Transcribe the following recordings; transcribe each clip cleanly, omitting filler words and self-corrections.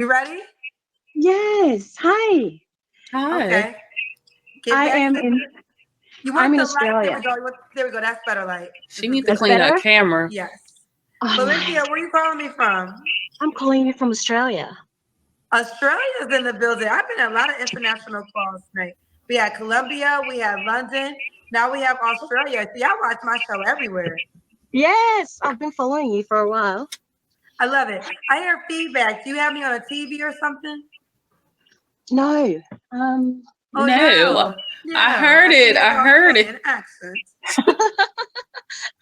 You ready? Yes. Hi. Hi. Okay. Get I back am to in. You I'm want in the light? There Australia. we go. There we go. That's better light. She This is needs to good. That's clean her better. camera. Yes. Oh, Valencia, nice. where you calling me from? I'm calling you from Australia. Australia's in the building. I've been in a lot of international calls tonight. We had Colombia, we had London, now we have Australia. See, I watch my show everywhere. Yes, I've been following you for a while. I love it. I hear feedback. Do you have me on a TV or something? No. Oh No. no. I heard it. hear I the heard it. Australian accent.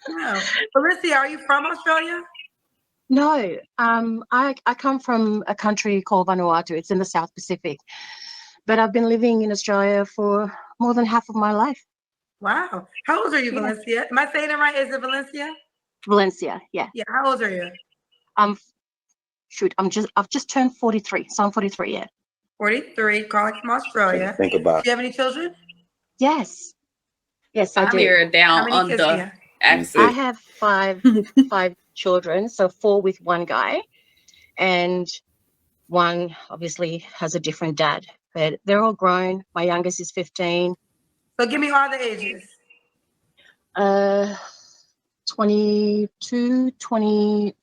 No. Valencia, are you from Australia? No. I come from a country called Vanuatu. It's in the South Pacific, but I've been living in Australia for more than half of my life. Wow. How old are you, Yeah. Valencia? Am I saying it right? Is it Valencia? Valencia. Yeah. Yeah. How old are you? I've just turned 43. So I'm 43. Yeah. 43, calling from Australia. Think about Do you have any children? Yes. Yes, I I do. hear it How down many on kids do you the have? accent. I have five children, so 4 with one guy, and one obviously has a different dad. But they're all grown. My youngest is 15, So give me all the ages. 22, 20,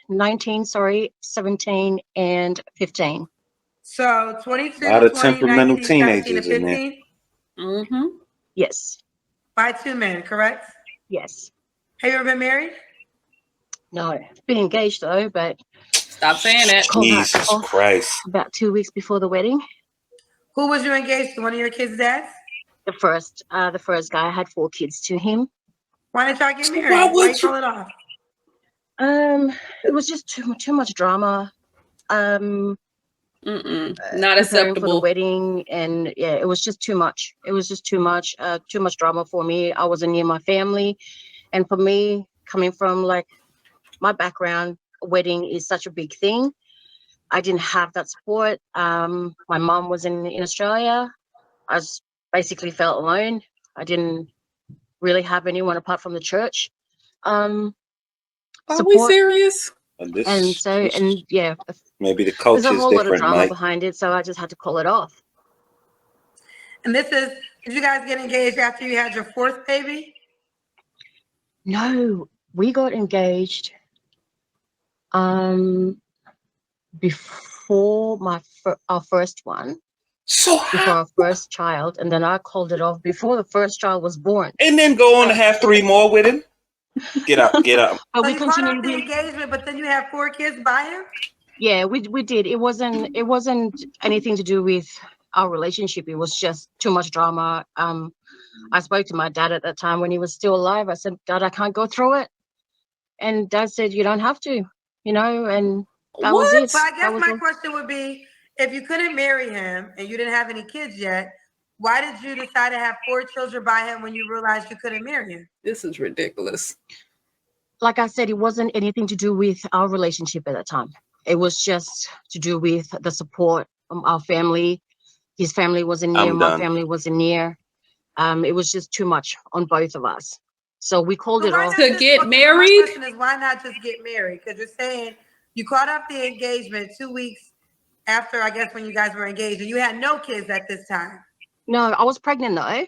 19, 17, and 15. So a 22, lot of 20, temperamental 19, 17, and teenagers in there. 15 Mm-hmm. Yes, by 2 men, correct? yes. Have you ever been married? No, I've been engaged though, but Stop saying it. called that Jesus off Christ. about 2 weeks before the wedding. Who was you engaged to? One of your kids' dads? The first guy, I had 4 kids to him. Why didn't y'all get Why married? Why would you you? call it off? It was just too much drama. Not Preparing for the acceptable. wedding, and yeah, it was just too much. It was just too much drama for me. I wasn't near my family, and for me, coming from like my background, a wedding is such a big thing. I didn't have that support. My mom was in Australia. I was basically felt alone. I didn't really have anyone apart from the church. Are we Support. serious? And Yeah, maybe the there's culture a is whole lot of different, drama Mike. behind it, so I just had to call it off. And did you guys get engaged after you had your 4th baby? No, we got engaged before our first one, So before how? our first child, and then I called it off before the first child was born. And then go on to have 3 more with him? Get up. But So we you called continued. off the engagement, but then you had 4 kids by him? Yeah, we did. It wasn't anything to do with our relationship. It was just too much drama. I spoke to my dad at that time when he was still alive. I said, Dad, I can't go through it. And Dad said, you don't have to, and that was it. But I guess That was my all. question would be, if you couldn't marry him and you didn't have any kids yet, why did you decide to have 4 children by him when you realized you couldn't marry him? This is ridiculous. Like I said, it wasn't anything to do with our relationship at that time. It was just to do with the support from our family. His family wasn't near. I'm My done. family wasn't near. It was just too much on both of us. So we called So it why off. not To just get okay, married? My question is, why not just get married? Because you're saying you caught up the engagement 2 weeks after, I guess, when you guys were engaged, and you had no kids at this time. No, I was pregnant though. I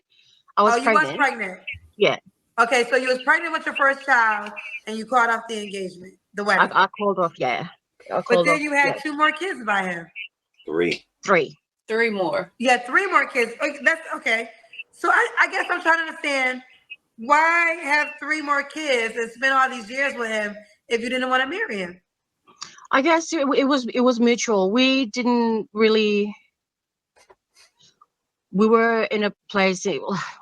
was you was pregnant. Yeah. Okay, so you was pregnant with your first child, and you caught off the engagement, the wedding. I called off. Yeah. But then you had 2 more kids by him. 3. 3. 3 more. You had 3 more kids. Okay, that's okay. So I guess I'm trying to understand, why have 3 more kids and spend all these years with him if you didn't want to marry him? I guess it was mutual. We didn't really. We were in a place.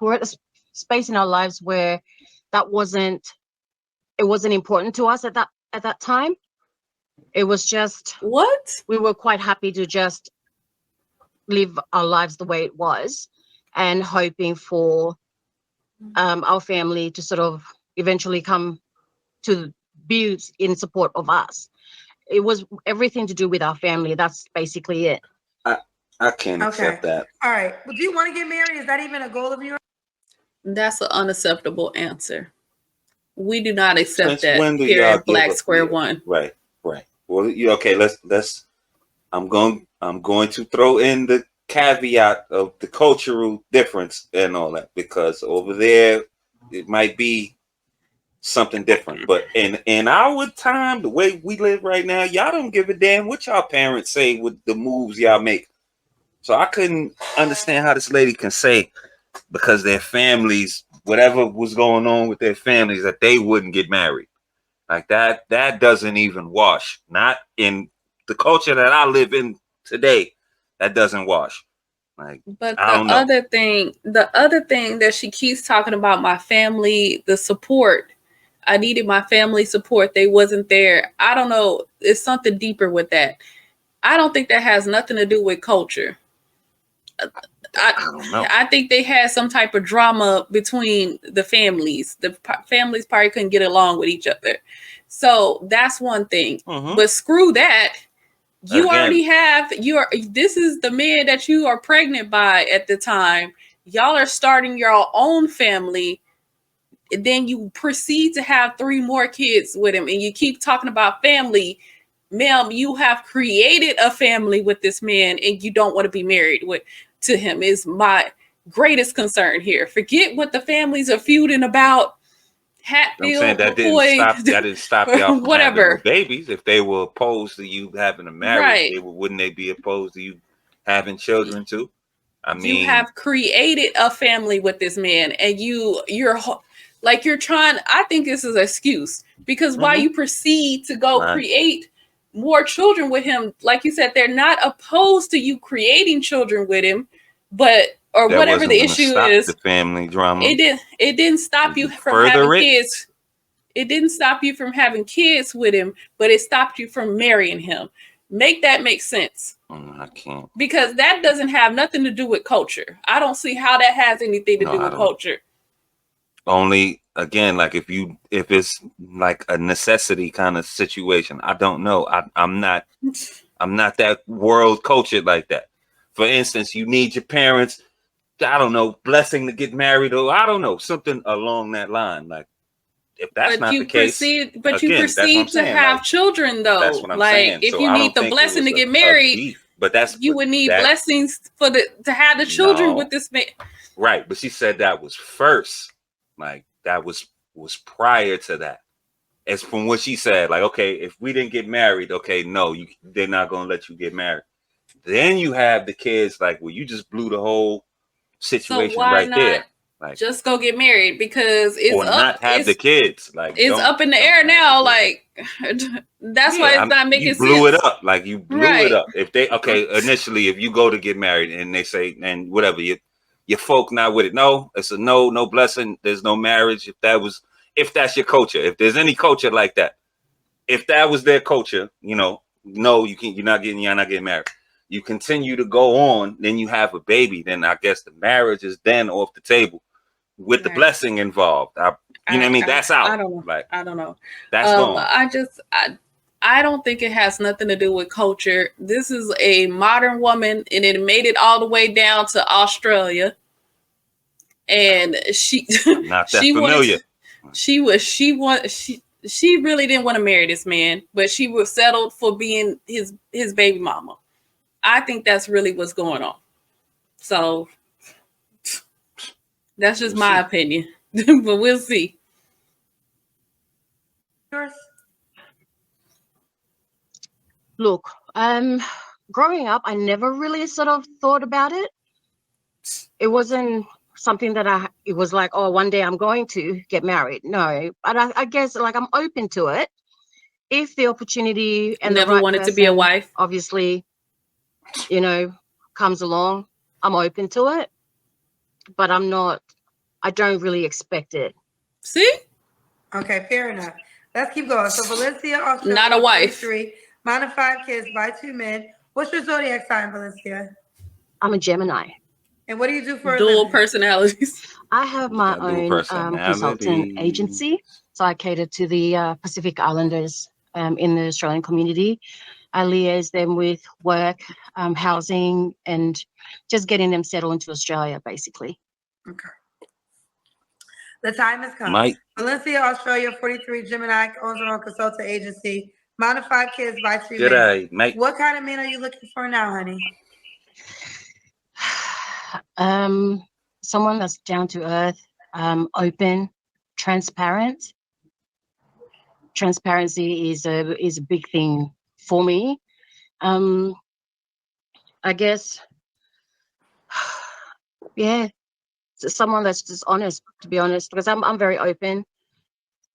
We're at a space in our lives where that wasn't important to us at that time. It was just What? we were quite happy to just live our lives the way it was, and hoping for our family to sort of eventually come to be in support of us. It was everything to do with our family. That's basically it. I can't accept that. All right. Well, do you want to get married? Is that even a goal of yours? That's an unacceptable answer. We do not accept Since that when do here y'all at Black give Square up? One. Right. Well, okay. Let's. I'm going to throw in the caveat of the cultural difference and all that, because over there it might be something different. But in our time, the way we live right now, y'all don't give a damn what y'all parents say with the moves y'all make. So I couldn't understand how this lady can say, because their families, whatever was going on with their families, that they wouldn't get married. Like that doesn't even wash. Not in the culture that I live in today. That doesn't wash. Like, But I don't know. the other thing that she keeps talking about, my family, the support. I needed my family support. They wasn't there. I don't know. It's something deeper with that. I don't think that has nothing to do with culture. I don't know. I think they had some type of drama between the families. The families probably couldn't get along with each other. So that's one thing. Mhm. But screw that. You Again. already have this is the man that you are pregnant by at the time. Y'all are starting your own family. And then you proceed to have 3 more kids with him, and you keep talking about family. Ma'am, you have created a family with this man, and you don't want to be married to him is my greatest concern here. Forget what the families are feuding about. Hatfield, I'm saying that McCoy, didn't stop y'all from having no whatever. babies. If they were opposed to you having a marriage, Right. wouldn't they be opposed to you having children too? I mean, You have created a family with this man, and you're trying. I think this is an excuse, because why you proceed to go Right. create more children with him? Like you said, they're not opposed to you creating children with him, or that whatever wasn't the gonna issue stop is. the family drama. It didn't stop you from Further having it. kids. It didn't stop you from having kids with him, but it stopped you from marrying him. Make that make sense. I can't. Because that doesn't have nothing to do with culture. I don't see how that has anything to No, do I with don't. culture. Only again, like if it's like a necessity kind of situation. I don't know. I'm not that world cultured like that. For instance, you need your parents, I don't know, blessing to get married, or I don't know, something along that line. Like, if that's not the case, you again, that's what I'm proceed to saying. have Like, children, though. that's what I'm Like, saying. if So you I need don't the think it blessing was to get a married, beef. But you would need blessings to have the children with this man. Right, but she said that was first. Like, that was prior to that. As from what she said, like, okay, if we didn't get married, okay, no, they're not gonna let you get married. Then you have the kids, like, well, you just blew the whole situation right there. Like, just go get married? Because it's or not have the kids. Like, it's up in the air now. Like, that's why it's not making sense. You blew it up. Like, you blew it Right. up. If they initially, if you go to get married and they say, and whatever, your folk not with it. No, it's a no blessing. There's no marriage. If that's your culture, if there's any culture like that, if that was their culture, no, you can't. You're not getting married. You continue to go on, then you have a baby. Then I guess the marriage is then off the table with the blessing involved. You know what I mean? That's out. I don't know. Like, I don't know. That's gone. I don't think it has nothing to do with culture. This is a modern woman, and it made it all the way down to Australia. And she I'm not that familiar. She really didn't want to marry this man, but she was settled for being his baby mama. I think that's really what's going on. So that's just my opinion, but we'll see. Yours? Look, growing up, I never really sort of thought about it. It wasn't something that it was like, oh, one day I'm going to get married. No, but I guess like I'm open to it. If the opportunity and never the right wanted person, to be a wife, obviously, comes along, I'm open to it. But I don't really expect it. See? Okay, fair enough. Let's keep going. So Valencia, Australia, not a wife. 23, mom of 5 kids by 2 men. What's your zodiac sign, Valencia? I'm a Gemini. And what do you do for dual a living? personalities? I have my own consultant agency. So I cater to the Pacific Islanders in the Australian community. I liaise them with work, housing, and just getting them settled into Australia, basically. Okay. The time has come. Mike. Valencia, Australia, 43, Gemini, owns her own consultant agency. Mom of 5 kids by 3 Good men. eye, Mike. What kind of man are you looking for now, honey? Someone that's down to earth, open, transparent. Transparency is a big thing for me. I guess, yeah, someone that's just honest. To be honest, because I'm very open.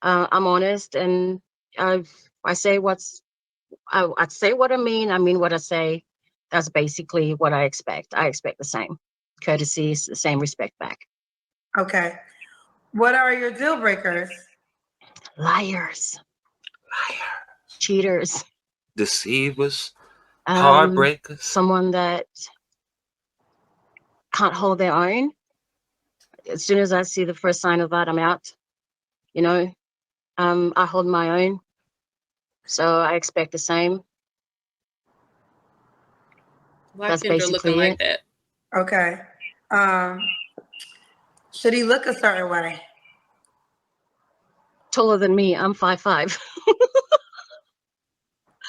I'm honest, and I say I say what I mean what I say. That's basically what I expect. I expect the same courtesy, the same respect back. Okay. What are your deal breakers? Liars, cheaters, Deceivers, um, heartbreakers. someone that can't hold their own. As soon as I see the first sign of that, I'm out. You know, I hold my own, so I expect the same. Why That's Kendra looking basically like it. that? Okay. Should he look a certain way? Taller than me. I'm 5'5".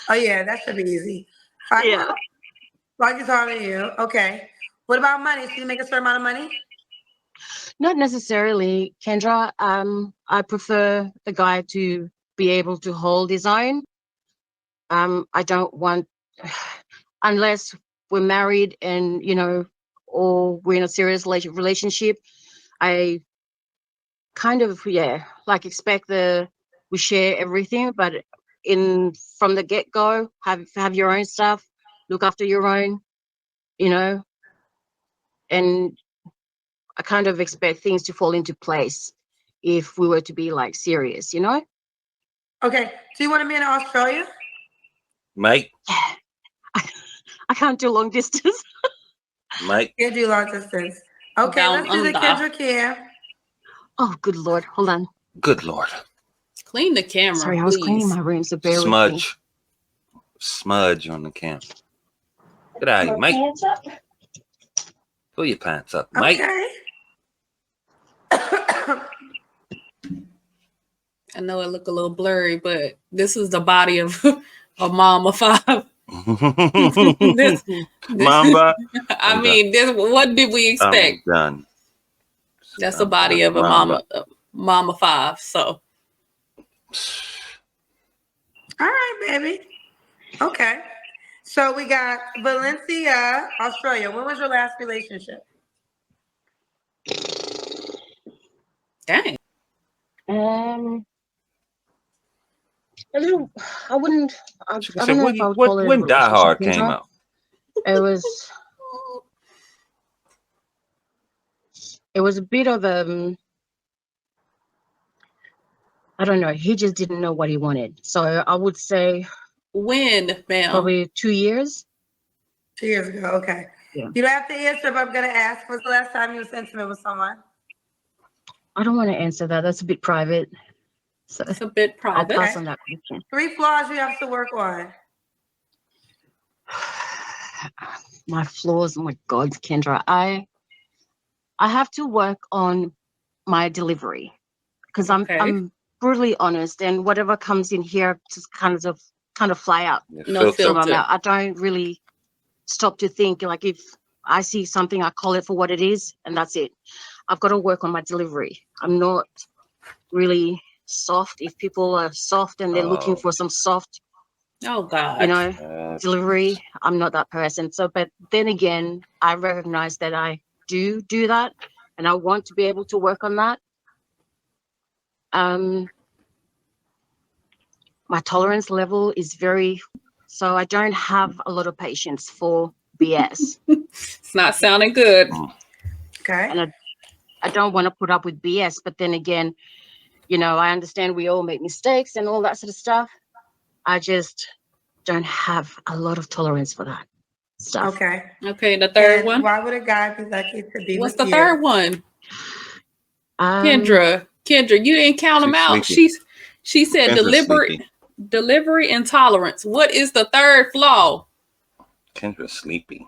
Oh yeah, that should be easy. 5 Yeah. Like he's taller than you. Okay. What about money? Should he make a certain amount of money? Not necessarily, Kendra. I prefer the guy to be able to hold his own. I don't want, unless we're married and, or we're in a serious relationship, I kind of, like expect we share everything, but from the get-go, have your own stuff, look after your own, and I kind of expect things to fall into place if we were to be like serious, Okay. Do you want to be in Australia? Mike, I can't do long distance. Mike. Can't do long distance. Okay, Down let's do the under. Kendra Cam. Oh, good Lord. Hold on. Good Lord. Clean the camera, Sorry, I was cleaning please. my room, so bear with me. Smudge on the camera. Good eye, Mike. Hands up. Pull your pants up, Mike. Okay. I know it look a little blurry, but this is the body of a mom of 5. this, Mamba. I mean, what did we expect? I'm done. That's the body of a mama 5. So, All right, baby. Okay. So we got Valencia, Australia. When was your last relationship? dang. I don't So know if I would call it a when Die Hard relationship, came Kendra. out? It was a bit of I don't know. He just didn't know what he wanted. So I would say When, ma'am? probably 2 years. 2 years ago. Okay. Yeah. You don't have to answer, but I'm going to ask. When's the last time you was intimate with someone? I don't want to answer that. That's a bit private. So It's a bit I'll private. pass on that question. 3 flaws you have to work on. My flaws, oh my God, Kendra. I have to work on my delivery because Okay. I'm brutally honest, and whatever comes in here just kind of fly out No from my filter. mouth. I don't really stop to think. Like if I see something, I call it for what it is, and that's it. I've got to work on my delivery. I'm not really soft. If people are soft and they're looking for some soft, Oh, God. delivery, I'm not that person. So, but then again, I recognize that I do that, and I want to be able to work on that. My tolerance level is so I don't have a lot of patience for BS. It's not sounding good. Okay. And I don't want to put up with BS, but then again, I understand we all make mistakes and all that sort of stuff. I just don't have a lot of tolerance for that stuff. Okay. Okay, the third And one. why would a guy be lucky to be What's with the you? third one? Um, Kendra, you didn't count them out. sleepy. She said Kendra's sleepy. delivery intolerance. What is the third flaw? Kendra's sleepy.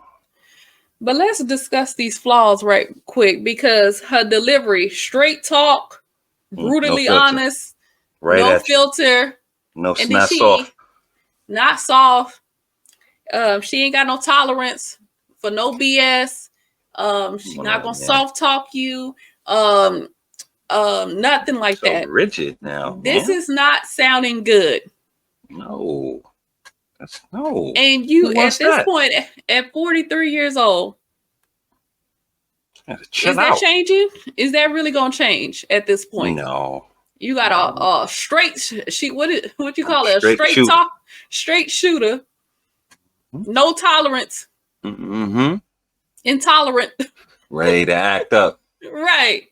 But let's discuss these flaws right quick because her delivery, straight talk, brutally filter. honest, Right no at you. filter. No, And not then soft. not soft. She ain't got no tolerance for no BS. She's not gonna soft talk you. Nothing like so that. rigid now. This man. is not sounding good. No. That's no. And you Who at wants this that? point, at 43 years old, Chill is that out. changing? Is that really gonna change at this point? No. You got a straight what you call it? A Straight straight shooter. talk, straight shooter. No tolerance. Mm-hmm. Intolerant. Ready to act up. Right.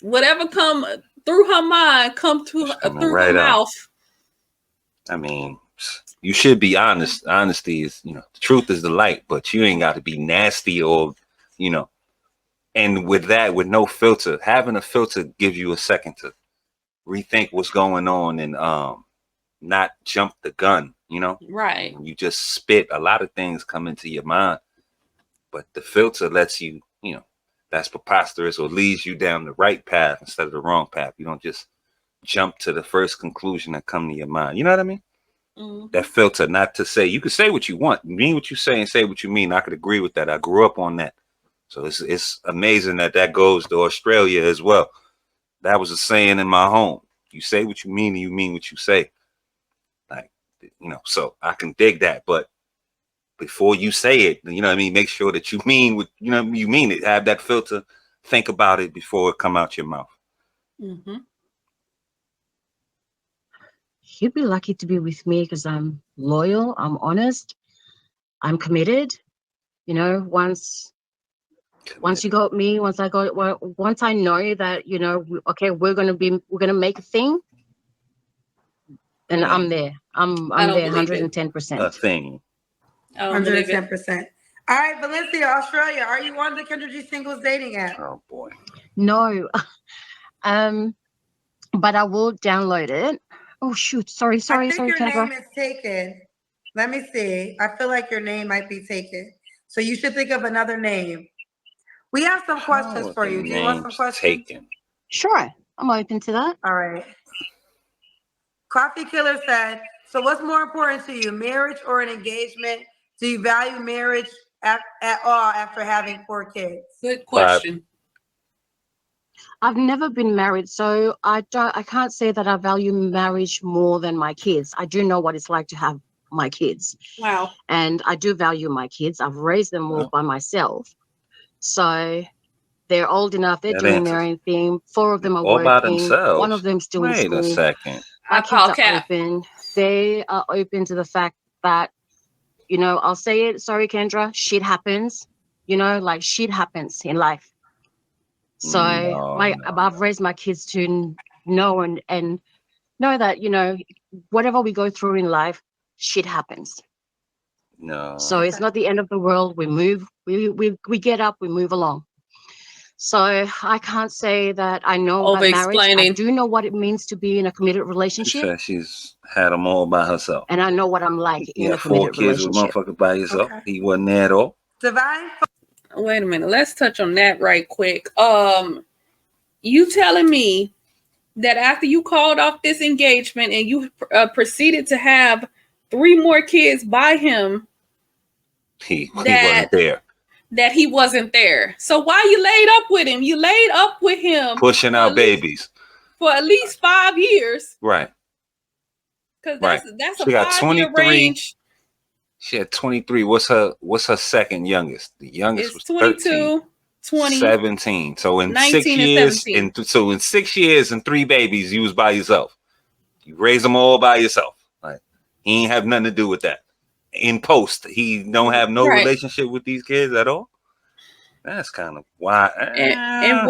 Whatever come through her mind, come through Right her out. mouth. I mean, you should be honest. Honesty is, the truth is the light, but you ain't got to be nasty or, and with that, with no filter, having a filter gives you a second to rethink what's going on and not jump the gun, Right. When you just spit, a lot of things come into your mind, but the filter lets you, that's preposterous or leads you down the right path instead of the wrong path. You don't just jump to the first conclusion that come to your mind. You know what I mean? Mm-hmm. That filter, not to say, you can say what you want, mean what you say and say what you mean. I could agree with that. I grew up on that. So it's amazing that goes to Australia as well. That was a saying in my home. You say what you mean and you mean what you say. Like, so I can dig that. But before you say it, you know what I mean? Make sure that you mean what, you mean it. Have that filter. Think about it before it come out your mouth. Mm-hmm. You'd be lucky to be with me because I'm loyal, I'm honest, I'm committed. Once you got me, once I know that, okay, we're gonna make a thing, then I'm there. I'm there 110%. A thing. 110%. All right, Valencia, Australia. Are you on the Kendra G singles dating app? Oh boy. No. But I will download it. Oh shoot! Sorry, I think your Kendra. name is taken. Let me see. I feel like your name might be taken. So you should think of another name. We have some questions for you. Do you want some questions? Taken. Sure, I'm open to that. All right. Coffee Killer said, so what's more important to you, marriage or an engagement? Do you value marriage at all after having 4 kids? Good question. I've never been married, so I can't say that I value marriage more than my kids. I do know what it's like to have my kids. Wow. And I do value my kids. I've raised them all by myself. So they're old enough. They're doing their own thing. 4 of them are all working. By themselves. One of them's still in school. Wait a second. My kids are open. They are open to the fact that, I'll say it. Sorry, Kendra. Shit happens. Like shit happens in life. So I've raised my kids to know and know that, whatever we go through in life, shit happens. No. So it's not the end of the world. We move, we get up, we move along. So I can't say that I know about marriage. I do know what it means to be in a committed relationship. She said she's had them all by herself. And I know what I'm like in a committed 4 kids relationship. with motherfucker by yourself. Okay. He wasn't there at all. Divine. Wait a minute. Let's touch on that right quick. You telling me that after you called off this engagement and you proceeded to have 3 more kids by him, he wasn't there. That he wasn't there. So why you laid up with him? You laid up with him pushing out babies for at least 5 years. Right. Because that's a 5-year range. She had 23. What's her second youngest? The youngest was 22, 13, 20, 17. So in 6 years, in 6 years and 3 babies, you was by yourself. You raised them all by yourself. Like he ain't have nothing to do with that. In post, he don't have no relationship with these kids at all. That's kind of why. And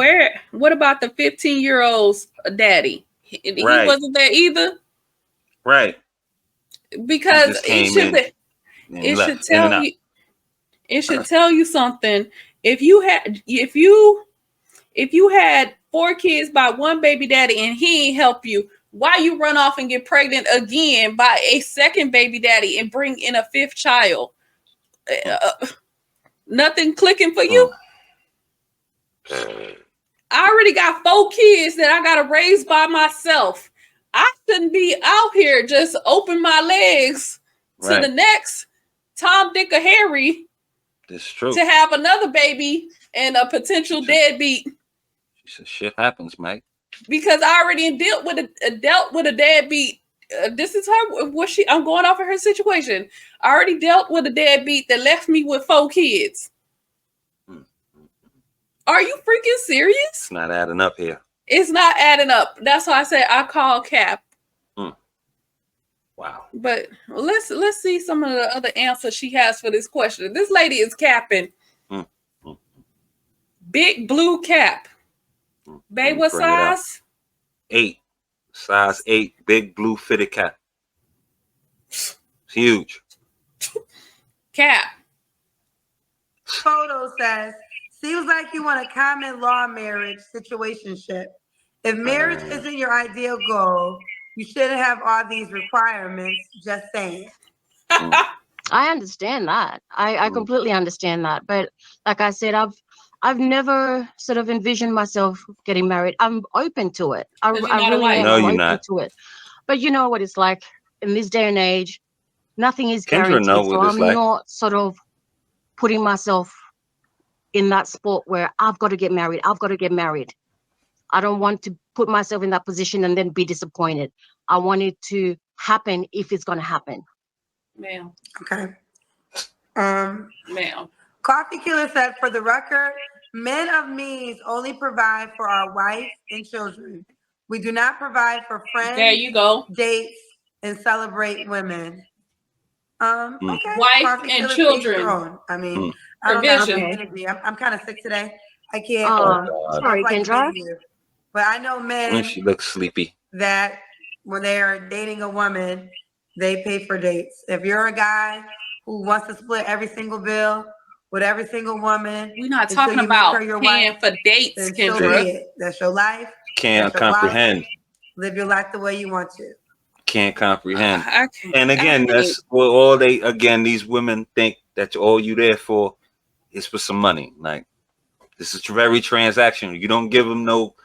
what about the 15-year-old's daddy? He wasn't there either. Right. Because it should tell you something. If you had 4 kids by one baby daddy and he ain't help you, why you run off and get pregnant again by a second baby daddy and bring in a 5th child? Nothing clicking for you? I already got 4 kids that I got to raise by myself. I shouldn't be out here just open my legs to the next Tom, Dick, or Harry It's true. to have another baby and a potential deadbeat. Shit happens, Mike. Because I already dealt with a deadbeat. This is her. I'm going off of her situation. I already dealt with a deadbeat that left me with 4 kids. Are you freaking serious? It's not adding up here. It's not adding up. That's why I say I call cap. Wow. But let's see some of the other answers she has for this question. This lady is capping. Big blue cap. Babe, what size? 8. Size 8. Big blue fitted cap. It's huge. Cap. Photo says, seems like you want a common law marriage situationship. If marriage isn't your ideal goal, you shouldn't have all these requirements. Just saying. I understand that. I completely understand that. But like I said, I've never sort of envisioned myself getting married. I'm open to it. I really am. No, I'm you're open not. to it. But you know what it's like in this day and age. Nothing is Kendra guaranteed. know So what it's I'm like. not sort of putting myself in that spot where I've got to get married. I've got to get married. I don't want to put myself in that position and then be disappointed. I want it to happen if it's going to happen. Ma'am. Okay. Ma'am. Coffee Killer said, for the record, men of means only provide for our wife and children. We do not provide for friends, There you go. dates, and celebrate women. Okay. Wife Coffee and Killer, children. each their own. I mean, I don't have any energy. I'm kind of sick today. I can't. Sorry, Kendra. But I know men. She looks sleepy. That when they are dating a woman, they pay for dates. If you're a guy who wants to split every single bill with every single woman, we're not talking about paying for dates, Kendra. That's your life. Can't comprehend. Live your life the way you want to. Can't comprehend. And again, that's what all these women think that all you there for is for some money. Like, this is very transactional. You don't give them no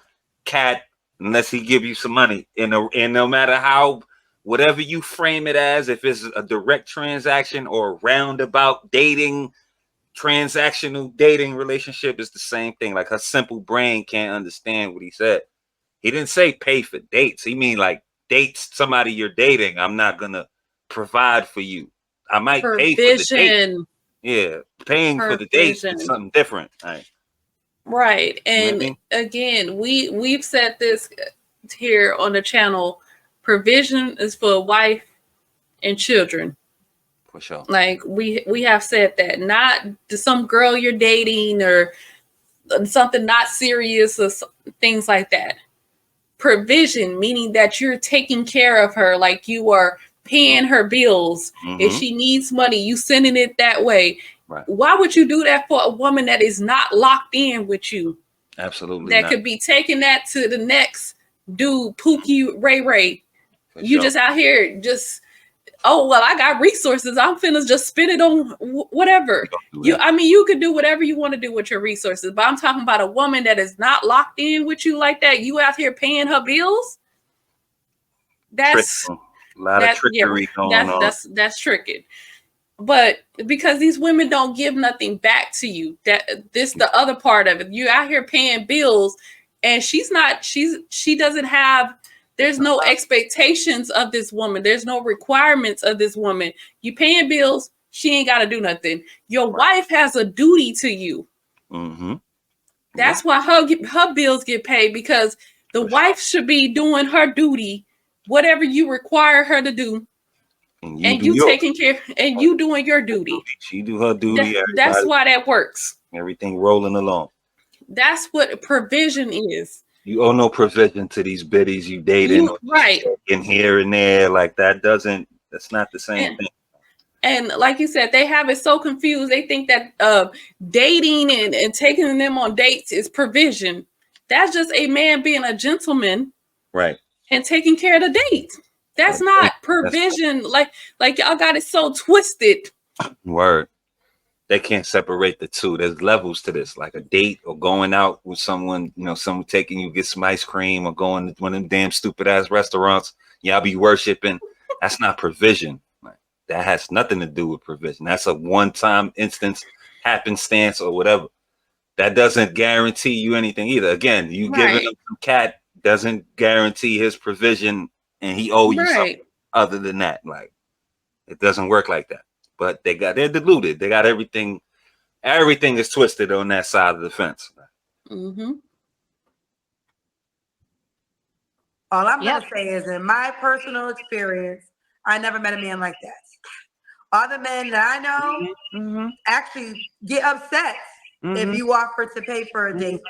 cat unless he give you some money. And no matter how, whatever you frame it as, if it's a direct transaction or a roundabout dating, transactional dating relationship, is the same thing. Like, her simple brain can't understand what he said. He didn't say pay for dates. He mean like dates somebody you're dating. I'm not gonna provide for you. I might pay for the date. Yeah, paying for the dates is something different. Right. And again, we've said this here on the channel. Provision is for wife and children. For sure. Like we have said that, not to some girl you're dating or something not serious or things like that. Provision, meaning that you're taking care of her, like you are paying her bills. If she needs money, you sending it that way. Right. Why would you do that for a woman that is not locked in with you? Absolutely. That could be taking that to the next dude, Pookie Ray. For you sure. just out here just, oh, well, I got resources. I'm finna just spend it on whatever. You could do whatever you want to do with your resources. But I'm talking about a woman that is not locked in with you like that. You out here paying her bills. That's a lot of trickery going on. That's tricky. But because these women don't give nothing back to you, this the other part of it. You out here paying bills, and she doesn't have. There's no expectations of this woman. There's no requirements of this woman. You paying bills, she ain't got to do nothing. Your wife has a duty to you. That's why her bills get paid, because the wife should be doing her duty, whatever you require her to do. And you taking care, and you doing your duty. She do her duty. That's why that works. Everything rolling along. That's what provision is. You owe no provision to these biddies you dating, right? In here and there, like that doesn't. That's not the same thing. And like you said, they have it so confused. They think that dating and taking them on dates is provision. That's just a man being a gentleman, right? And taking care of the date. That's not provision. Like y'all got it so twisted. Word. They can't separate the two. There's levels to this, like a date or going out with someone, someone taking you get some ice cream or going to one of them damn stupid ass restaurants. Y'all be worshiping. That's not provision. That has nothing to do with provision. That's a one-time instance, happenstance, or whatever. That doesn't guarantee you anything either. Again, you giving him some cat doesn't guarantee his provision, and he owe you something other than that. Like, it doesn't work like that. But they're deluded. They got everything. Everything is twisted on that side of the fence. Mm-hmm. All I'm gonna say is, in my personal experience, I never met a man like that. All the men that I know actually get upset if you offer to pay for a date.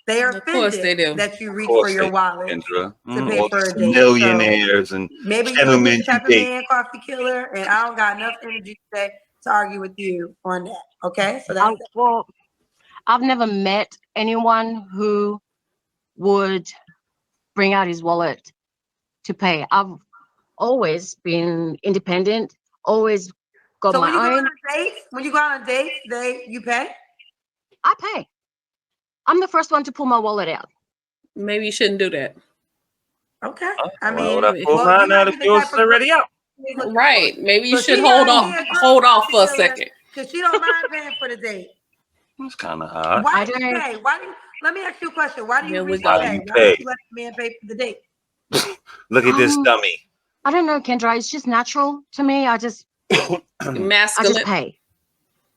They are offended that you reach for your wallet Kendra. to pay for a date. Millionaires and maybe you're this type of man, coffee killer, and I don't got enough energy today to argue with you on that. Okay, so that's well, I've never met anyone who would bring out his wallet to pay. I've always been independent, always got so my own. When you go on a date, you pay? I pay. I'm the first one to pull my wallet out. Maybe you shouldn't do that. Okay. I mean, I pull mine out if yours is already out. Right. Maybe you should hold off for a second. Because she don't mind paying for the date. It's kind of hard. Why do you pay? Let me ask you a question. Why do you pay? Why Why don't you let the man pay for the date? Look at this dummy. I don't know, Kendra. It's just natural to me. I just pay.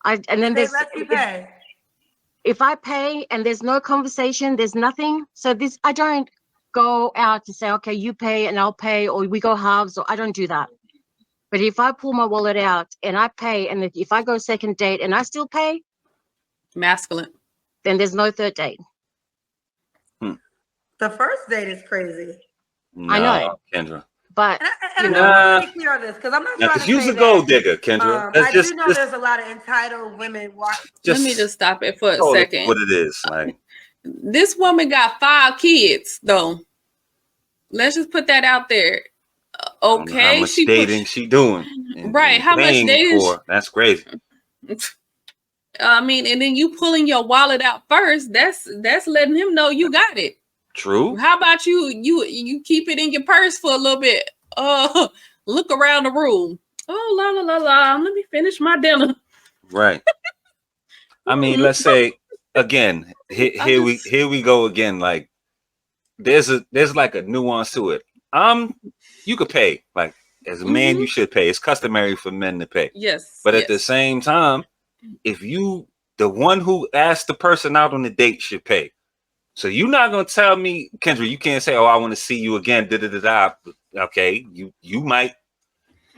And then there's if I pay and there's no conversation, there's nothing. So I don't go out to say, okay, you pay and I'll pay, or we go halves, or I don't do that. But if I pull my wallet out and I pay, and if I go second date and I still pay, masculine, then there's no third date. The first date is crazy. I know, Kendra. But I'm not clear on this because I'm not trying to use a gold digger, Kendra. I do know there's a lot of entitled women watching. Let me just stop it for a second. What it is, like this woman got 5 kids, though. Let's just put that out there. Okay, how much dating she doing? Right? How much dating? That's crazy. I mean, and then you pulling your wallet out first. That's letting him know you got it. True. How about you keep it in your purse for a little bit? Look around the room. Oh, la la la la. Let me finish my dinner. Right. I mean, let's say again. Here we go again. Like there's like a nuance to it. You could pay. Like as a man, you should pay. It's customary for men to pay. Yes. But at the same time, if the one who asked the person out on the date should pay. So you're not gonna tell me, Kendra, you can't say, "Oh, I want to see you again." Okay, you might.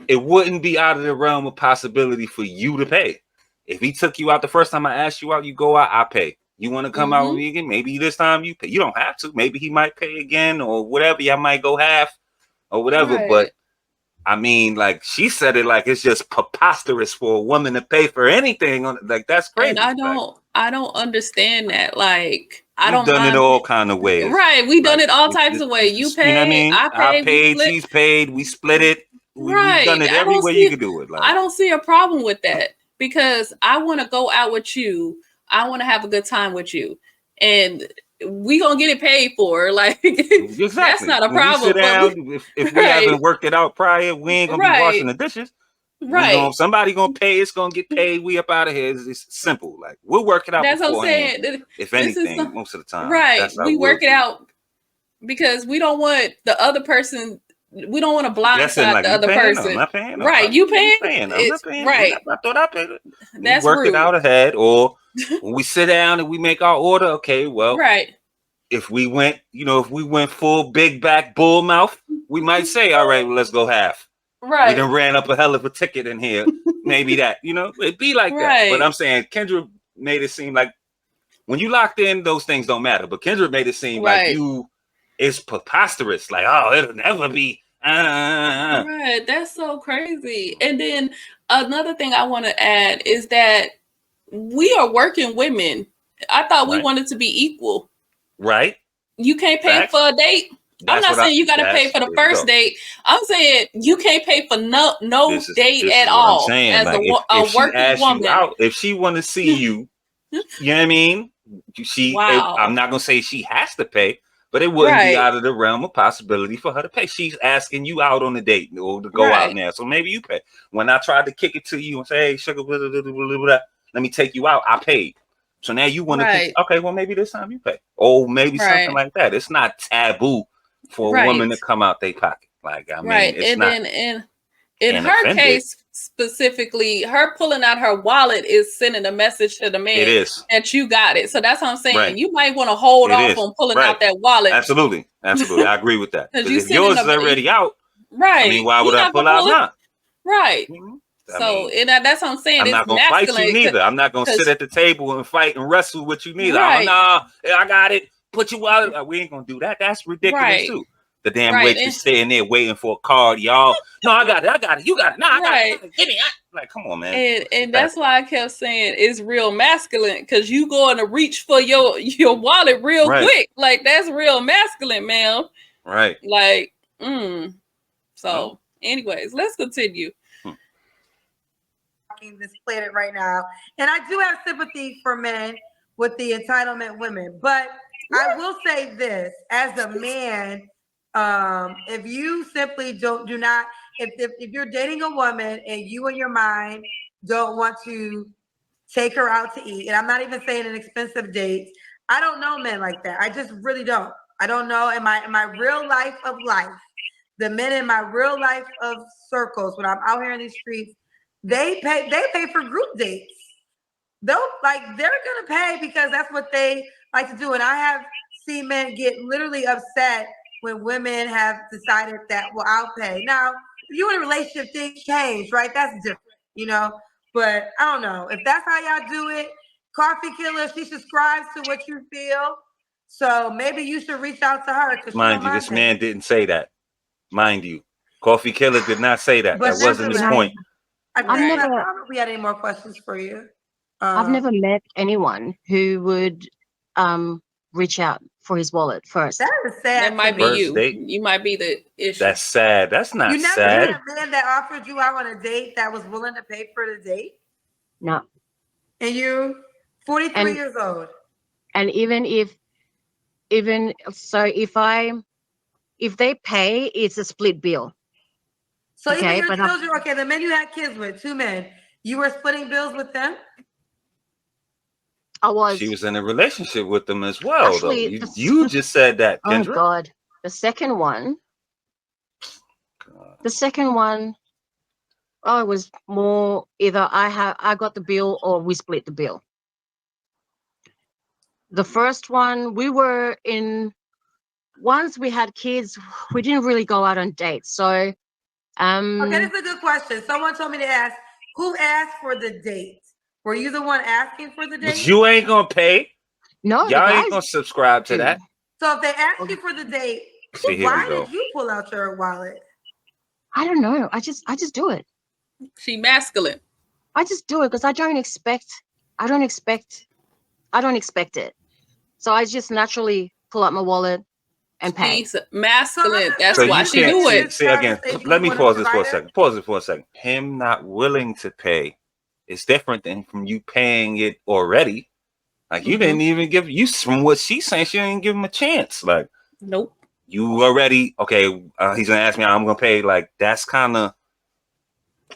It wouldn't be out of the realm of possibility for you to pay. If he took you out the first time I asked you out, you go out, I pay. You want to come out with me again? Maybe this time you pay. You don't have to. Maybe he might pay again or whatever. Y'all might go half or whatever. Right. But I mean, like she said it like it's just preposterous for a woman to pay for anything. Like that's crazy. And I don't understand that. Like We've done it all kind of ways. Right. We done it all types of ways. You pay, you know what I mean? I paid, she's paid, we split it. We've done it every way you can do it. Like, I don't see a problem with that because I want to go out with you. I want to have a good time with you. And we gonna get it paid for. Like exactly. That's not a problem. If we haven't worked it out prior, we ain't gonna be washing the dishes. Right. Somebody gonna pay. It's gonna get paid. We up out of here. It's simple. Like we'll work it out. That's what I'm saying. If anything, most of the time. Right. We work it out because we don't want the other person. We don't want to blindside the other person. I'm not paying. Right. You paying? I'm not paying. Right. I thought I paid it. That's work rude. it out ahead, or when we sit down and we make our order. Okay. Well. Right. If we went full big back bull mouth, we might say, all right, well, let's go half. Right. We done ran up a hell of a ticket in here. Maybe that, it'd be like that. But I'm saying Kendra made it seem like when you locked in, those things don't matter. But Kendra made it seem like it's preposterous. Like, oh, it'll never be. Right. That's so crazy. And then another thing I want to add is that we are working women. I thought we wanted to be equal. Right. You can't pay for a date. I'm not saying you got to pay for the first date. I'm saying you can't pay for no date at all. I'm saying, as like, a working woman. If she want to see you, you know what I mean? I'm not gonna say she has to pay, but But it wouldn't be Right. out of the realm of possibility for her to pay. She's asking you out on a date or to go out Right. now. So maybe you pay. When I tried to kick it to you and say, hey, sugar, blah, blah, blah, blah, blah, blah, let me take you out, I paid. So now you want to Right. okay, well, maybe this time you pay. Or maybe something Right. like that. It's not taboo for a woman to come out their pocket. Like, I mean, Right. it's And not. then in and her offended. case specifically, her pulling out her wallet is sending a message to the It man is. that you got it. So that's what I'm saying. Right. You might want to hold It off is. on pulling Right. out that wallet. Absolutely. Absolutely. I agree with that. 'Cause Because you if sending yours a- is already out, Right. I mean, why would You're I not pull gonna out pull it- now? Right. Mhm. I So mean, and that's what I'm saying. I'm It's not gonna fight you masculine. neither. I'm not gonna 'cause- sit at the table and fight and wrestle with you neither. Right. Nah, I got it. Put you out. We ain't gonna do that. That's ridiculous Right. too. The damn Right. waitress sitting there waiting for a card, y'all. No, I got it. I got it. You got it. No, I got Right. it. Give me. Like, come on, man. And that's why I kept saying it's real masculine, because you going to reach for your wallet real Right. quick. Like, that's real masculine, man. Right. Like, So, No. anyways, let's continue. This planet right now, and I do have sympathy for men with the entitlement women, but I will say this: as a man, if you simply do not, if you're dating a woman and you in your mind don't want to take her out to eat, and I'm not even saying an expensive date, I don't know men like that. I just really don't. I don't know in my real life of life, the men in my real life of circles when I'm out here in these streets. They pay for group dates. They're gonna pay because that's what they like to do. And I have seen men get literally upset when women have decided that, well, I'll pay. Now, if you're in a relationship, things change, right? That's different, But I don't know. If that's how y'all do it, Coffee Killer, she subscribes to what you feel. So maybe you should reach out to her. Mind you, this man didn't say that. Mind you. Coffee Killer did not say that. But That wasn't his point. I don't know if we had any more questions for you. I've never met anyone who would reach out for his wallet first. That is sad. That might be First you. date? You might be the issue. That's sad. That's not You never sad. had a man that offered you out on a date that was willing to pay for the date? No. And you're 43 years old. And if they pay, it's a split bill. So even your children, the men you had kids with, 2 men, you were splitting bills with them? I was. She was in a relationship with them as well, Actually, though. You just said that, Kendra. Oh God. The second one, it was more either I got the bill or we split the bill. The first one, once we had kids, we didn't really go out on dates. So okay, that's a good question. Someone told me to ask, who asked for the date? Were you the one asking for the date? But you ain't gonna pay. No, y'all ain't gonna subscribe to that. So if they ask you for the date, why did you pull out your wallet? I don't know. I just do it. She masculine. I just do it because I don't expect it. So I just naturally pull out my wallet and pay. She's masculine. That's So why she do it. See again. Let me pause this for a second. Pause it for a second. Him not willing to pay is different than from you paying it already. Like you didn't even give from what she's saying, she didn't give him a chance. Like, nope. You already okay. He's gonna ask me, I'm gonna pay. Like that's kind of,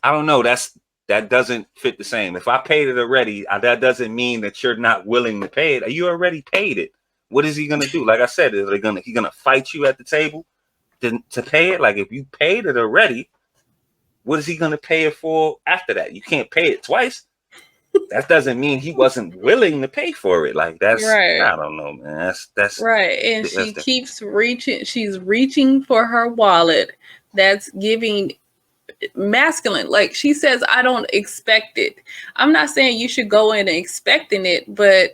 I don't know. That doesn't fit the same. If I paid it already, that doesn't mean that you're not willing to pay it. You already paid it. What is he gonna do? Like I said, is he gonna fight you at the table to pay it? Like if you paid it already, what is he gonna pay it for after that? You can't pay it twice. That doesn't mean he wasn't willing to pay for it. Like that's right. I don't know, man. That's right. And she keeps reaching. She's reaching for her wallet. That's giving masculine. Like she says, I don't expect it. I'm not saying you should go in and expecting it, but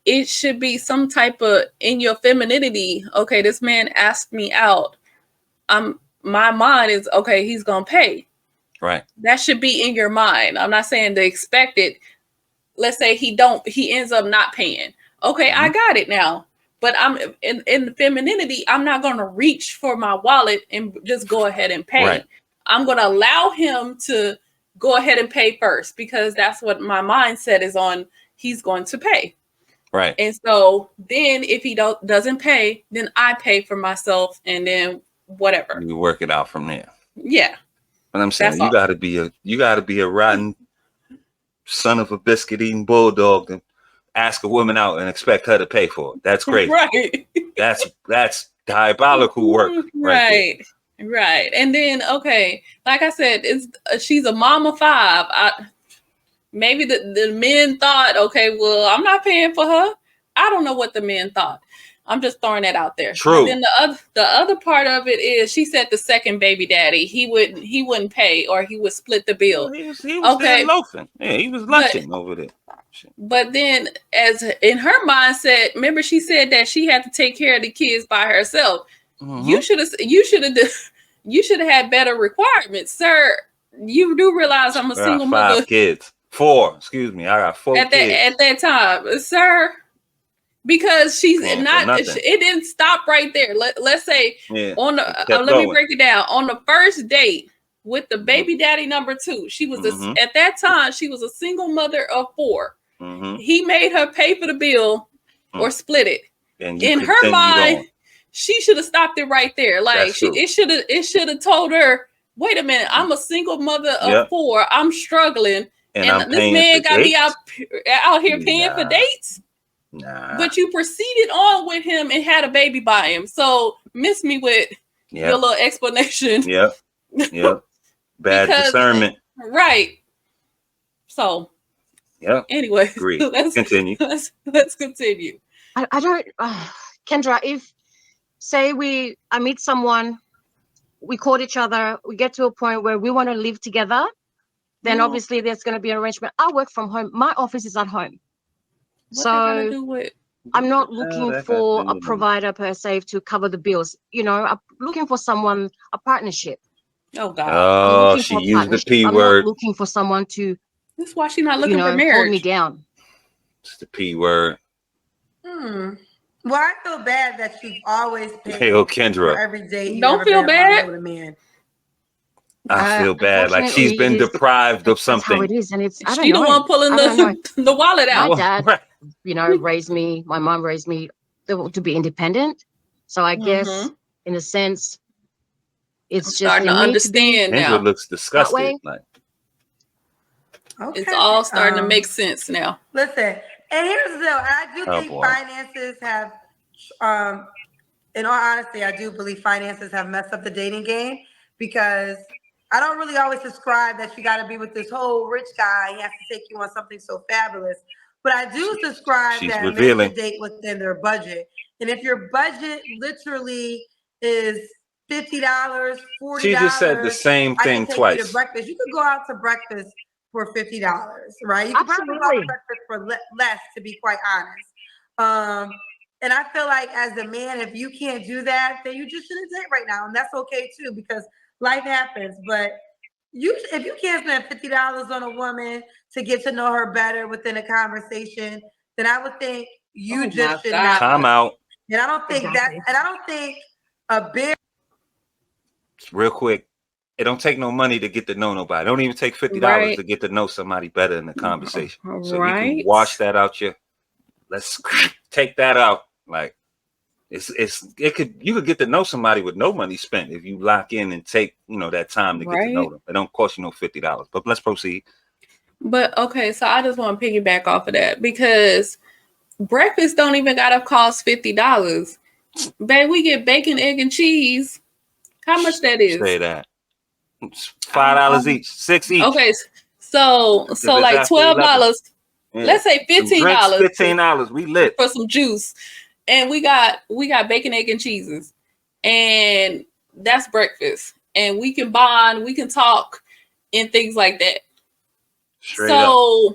it should be some type of in your femininity. Okay, this man asked me out. My mind is okay. He's gonna pay. Right. That should be in your mind. I'm not saying to expect it. Let's say he ends up not paying. Okay, I got it now. But I'm in femininity, I'm not going to reach for my wallet and just go ahead and pay. Right. I'm going to allow him to go ahead and pay first because that's what my mindset is on. He's going to pay. Right. And so then if he doesn't pay, then I pay for myself, and then whatever. You work it out from there. Yeah. But I'm saying That's you all. gotta be a rotten son of a biscuit eating bulldog and ask a woman out and expect her to pay for it. That's crazy. Right. That's diabolical work. Right. Right. And then, okay, like I said, she's a mom of 5. Maybe the men thought, okay, well, I'm not paying for her. I don't know what the men thought. I'm just throwing that out there. True. But then the other part of it is, she said the second baby daddy, he wouldn't pay, or he would split the bill. Well, he was there loafing. Yeah, he was lunching over there. But then, as in her mindset, remember she said that she had to take care of the kids by herself. Mm-hmm. You should have had better requirements, sir. You do realize I'm a single mother. 5 kids. 4. Excuse me. I got 4 kids. At that time, sir. Because she's not. It didn't stop right there. Let's say on the. Let me break it down. On the first date with the baby daddy number 2, she was at that time she was a single mother of 4. Mm-hmm. He made her pay for the bill or split it. And in her mind, she should have stopped it right there. Like it should have told her, "Wait a minute, I'm a single mother of 4. I'm struggling, and this man got me out here paying for dates." Nah. But you proceeded on with him and had a baby by him. So miss me with your little explanation. Yep. Bad discernment. Right. So. Yeah. Anyway, let's continue. Let's continue. I don't, Kendra. If say I meet someone, we caught each other, we get to a point where we want to live together, then obviously there's going to be an arrangement. I work from home. My office is at home. I'm not looking for a provider per se to cover the bills. You know, I'm looking for someone, a partnership. Oh God! Oh, she used the P word. I'm not looking for someone to. That's why she's not looking for marriage. Hold me down. It's the P word. Well, I feel bad that you've always paid Kendra. for every day. Don't feel bad. With a man. I feel bad. Like she's been deprived of something. That's how it is, and it's she the one pulling the wallet out. My dad, raised me. My mom raised me to be independent. So I guess, in a sense, it's just starting to understand now. Kendra looks disgusted. Like. Okay. It's all starting to make sense now. Listen, and here's the deal. I do think finances have, in all honesty, I do believe finances have messed up the dating game, because I don't really always subscribe that you got to be with this whole rich guy. He has to take you on something so fabulous. But I do subscribe that men should date within their budget. And if your budget literally is $50, $40, she just said the same thing twice. You to breakfast. You could go out to breakfast for $50, right? You can probably go to breakfast for less, to be quite honest. And I feel like as a man, if you can't do that, then you just shouldn't date right now, and that's okay too, because life happens. But if you can't spend $50 on a woman to get to know her better within a conversation, then I would think you just should not. Time out. And I don't think that. And I don't think a big. Real quick. It don't take no money to get to know nobody. It don't even take $50 to get to know somebody better in the conversation. So you can wash that out. Let's take that out. Like you could get to know somebody with no money spent if you lock in and take that time to get to know them. It don't cost you no $50. But let's proceed. But okay, so I just want to piggyback off of that, because breakfast don't even gotta cost $50. Babe, we get bacon, egg, and cheese. How much that is? Say that. $5 each, 6 each. Okay, so like $12. Yeah. Let's say $15. $15. We lit for some juice, and we got bacon, egg, and cheeses, and that's breakfast. And we can bond, we can talk, and things like that. Straight up.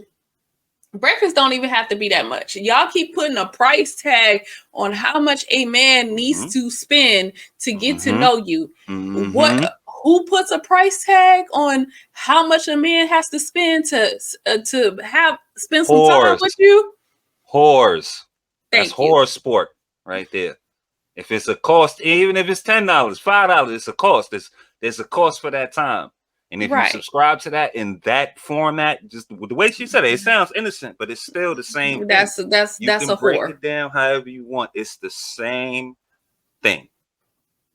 Breakfast don't even have to be that much. Y'all keep putting a price tag on how much a man needs to spend to get to know you. Who puts a price tag on how much a man has to spend to spend some time with you? Whores. That's whore sport right there. If it's a cost, even if it's $10, $5, it's a cost. There's a cost for that time. And if you subscribe to that in that format, just the way she said it, it sounds innocent, but it's still the same thing. That's you can a break whore. it down however you want. It's the same thing.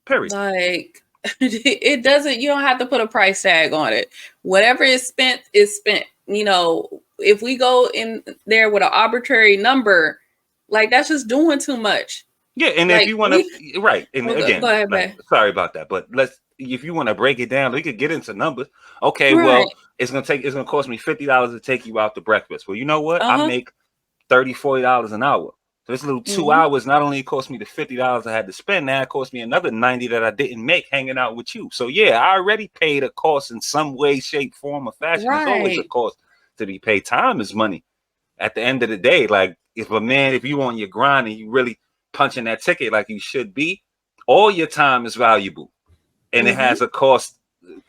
Period. Like it doesn't. You don't have to put a price tag on it. Whatever is spent is spent. You know, if we go in there with an arbitrary number, like that's just doing too much. Yeah, and like, if you want to, right, and again, go ahead, like, sorry about that, but if you want to break it down, we could get into numbers. Okay, right. well, it's gonna cost me $50 to take you out to breakfast. Well, you know what? I make $30-$40 an hour. So this little 2 hours not only cost me the $50 I had to spend, now it cost me another $90 that I didn't make hanging out with you. So yeah, I already paid a cost in some way, shape, form, or fashion. There's always a cost to be paid. Time is money. At the end of the day, like if you on your grind and you really punching that ticket like you should be, all your time is valuable, and it has a cost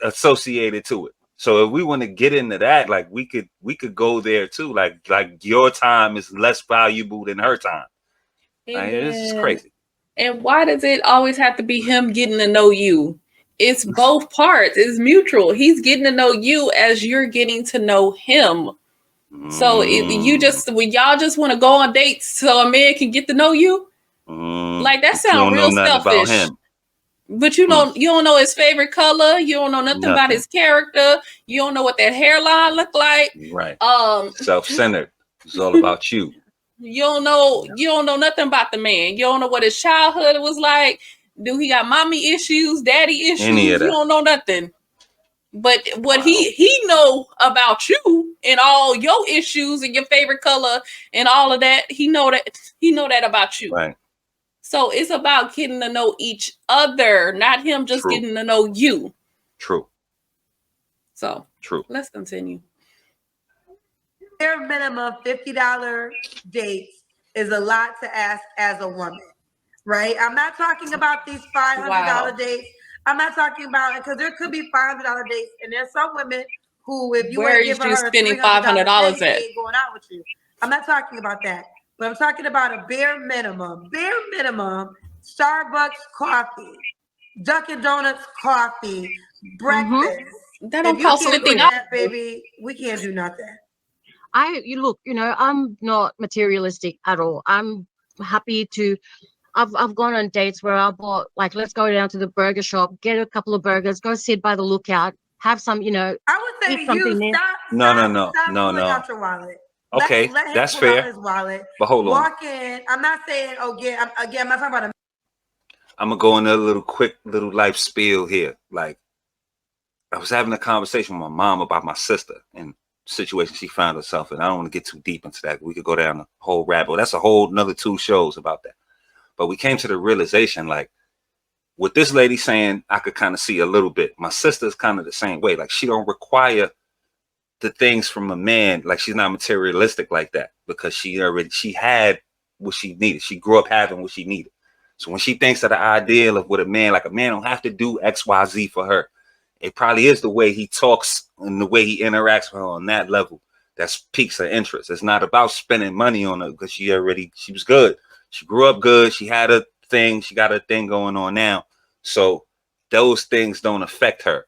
associated to it. So if we want to get into that, like we could go there too. Like your time is less valuable than her time. Like, this is crazy. And why does it always have to be him getting to know you? It's both parts. It's mutual. He's getting to know you as you're getting to know him. So when y'all just want to go on dates so a man can get to know you, like that sounds real selfish. But you don't know his favorite color. You don't know nothing about his character. You don't know what that hairline look like. Right. Self-centered. It's all about you. You don't know nothing about the man. You don't know what his childhood was like. Do he got mommy issues, daddy issues? You don't know nothing. But what he know about you and all your issues and your favorite color and all of that, he know that about you. Right. So it's about getting to know each other, not him just getting to know you. True. So true. Let's continue. Bare minimum $50 dates is a lot to ask as a woman, right? I'm not talking about these $500 dates. I'm not talking about it because there could be $500 dates, and there's some women who, if you were giving her spending $500 at, they ain't going out with you. I'm not talking about that, but I'm talking about a bare minimum, Starbucks coffee, Dunkin' Donuts coffee, breakfast. That don't cost anything, baby. We can't do nothing. I'm not materialistic at all. I'm happy to. I've gone on dates where I bought, like, let's go down to the burger shop, get a couple of burgers, go sit by the lookout, have some, I would say eat something there. Stop pulling out your wallet. Okay, let him that's pull fair. Out his wallet. But hold on. Walk in. I'm not saying, I'm not talking about a. I'm gonna go in a quick little life spiel here. Like, I was having a conversation with my mom about my sister and situation she found herself in. I don't want to get too deep into that. We could go down a whole rabbit hole. That's a whole another 2 shows about that. But we came to the realization, like, with this lady saying, I could kind of see a little bit. My sister's kind of the same way. Like, she don't require the things from a man. Like, she's not materialistic like that because she had what she needed. She grew up having what she needed. So when she thinks of the ideal of what a man don't have to do X, Y, Z for her. It probably is the way he talks and the way he interacts with her on that level that piques her interest. It's not about spending money on her because she was good. She grew up good. She had a thing. She got a thing going on now. So those things don't affect her.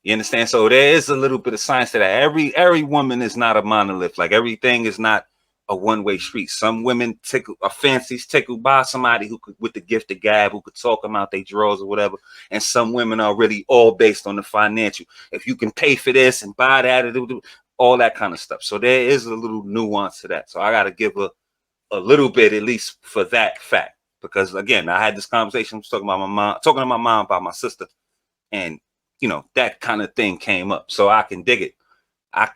You understand? So there is a little bit of science to that. Every woman is not a monolith. Like, everything is not a one-way street. Some women are tickled by somebody who could, with the gift of gab, who could talk them out their drawers or whatever. And some women are really all based on the financial. If you can pay for this and buy that, all that kind of stuff. So there is a little nuance to that. So I got to give a little bit, at least, for that fact. Because again, I had this conversation, I was talking to my mom about my sister, and that kind of thing came up. So I can dig it. I